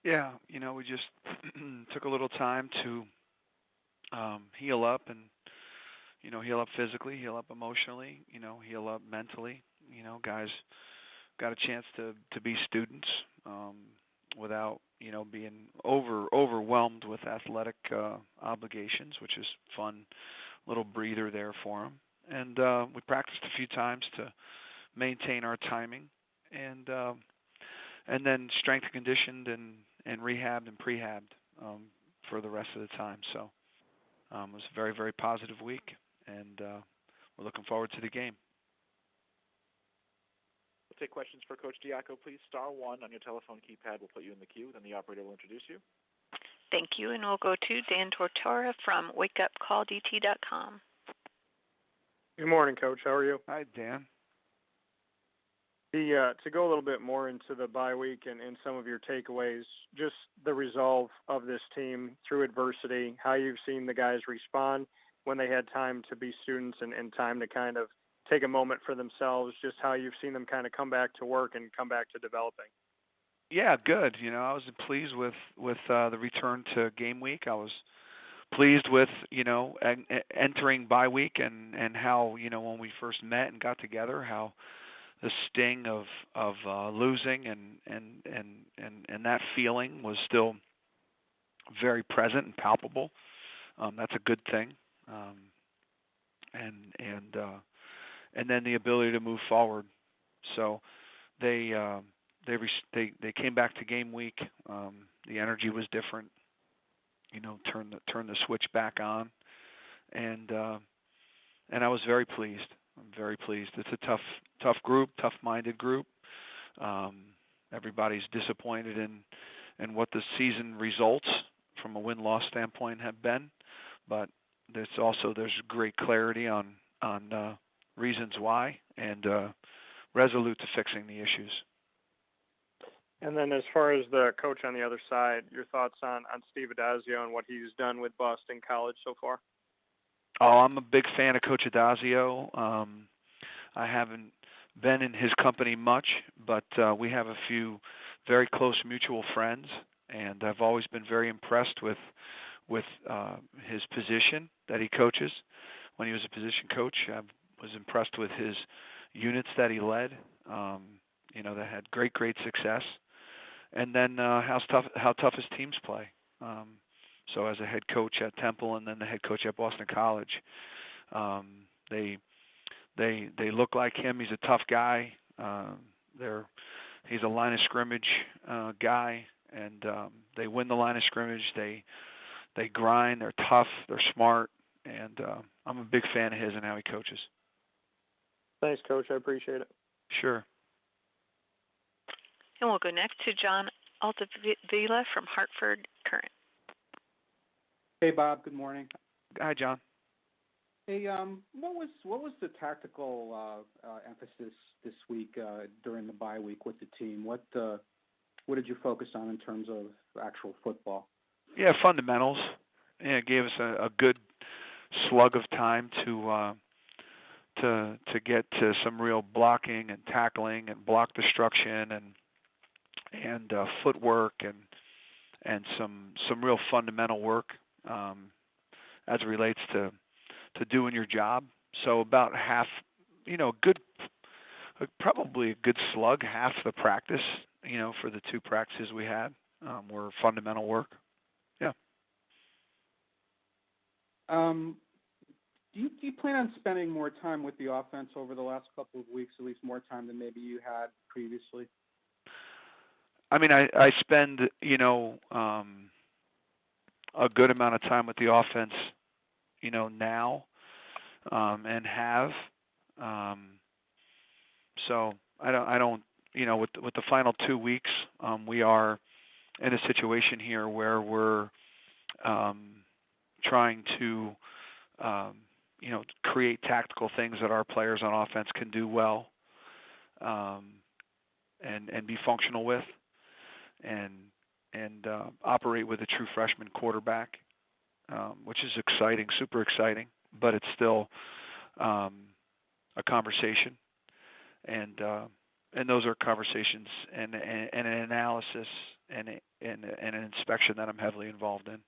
Yeah, we just took a little time to heal up and heal up physically, heal up emotionally, heal up mentally. Guys got a chance to be students without being overwhelmed with athletic obligations, which is fun little breather there for them. And we practiced a few times to maintain our timing, and then strength conditioned and rehabbed and prehabbed for the rest of the time. So it was a very, very positive week, and we're looking forward to the game. We'll take questions for Coach Diaco. Please star 1 on your telephone keypad. We'll put you in the queue. Then the operator will introduce you. Thank you, and we'll go to Dan Tortora from wakeupcalldt.com. Good morning, Coach. How are you? Hi, Dan. To go a little bit more into the bye week and some of your takeaways, just the resolve of this team through adversity, how you've seen the guys respond when they had time to be students and time to kind of take a moment for themselves, just how you've seen them kind of come back to work and come back to developing. Yeah, good. I was pleased with the return to game week. I was pleased with entering bye week and how when we first met and got together, how the sting of losing and that feeling was still very present and palpable. That's a good thing, and then the ability to move forward. So they came back to game week. The energy was different. Turn the switch back on, and I was very pleased. I'm very pleased. It's a tough group, tough-minded group. Everybody's disappointed in what the season results from a win-loss standpoint have been, but there's great clarity on reasons why and resolute to fixing the issues. And then as far as the coach on the other side, your thoughts on Steve Adazio and what he's done with Boston College so far? Oh, I'm a big fan of Coach Adazio. I haven't been in his company much, but we have a few very close mutual friends, and I've always been very impressed with his position that he coaches. When he was a position coach, I was impressed with his units that he led, that had great success, and then how tough his teams play. So as a head coach at Temple and then the head coach at Boston College, they look like him. He's a tough guy. He's a line of scrimmage guy, and they win the line of scrimmage. They grind. They're tough. They're smart, and I'm a big fan of his and how he coaches. Thanks, Coach. I appreciate it. Sure. And we'll go next to John Altavilla from Hartford Current. Hey, Bob. Good morning. Hi, John. Hey, what was the tactical emphasis this week during the bye week with the team? What did you focus on in terms of actual football? Yeah, fundamentals. Yeah, it gave us a good slug of time to get to some real blocking and tackling and block destruction and footwork and some real fundamental work as it relates to doing your job. So about half, probably a good slug, half the practice, for the two practices we had were fundamental work. Yeah. Do you plan on spending more time with the offense over the last couple of weeks, at least more time than maybe you had previously? I mean, I spend, a good amount of time with the offense, now, and have. So I don't, with the final 2 weeks, we are in a situation here where we're trying to, create tactical things that our players on offense can do well, and be functional with, and operate with a true freshman quarterback, which is exciting, super exciting, but it's still a conversation, and those are conversations and an analysis and an inspection that I'm heavily involved in.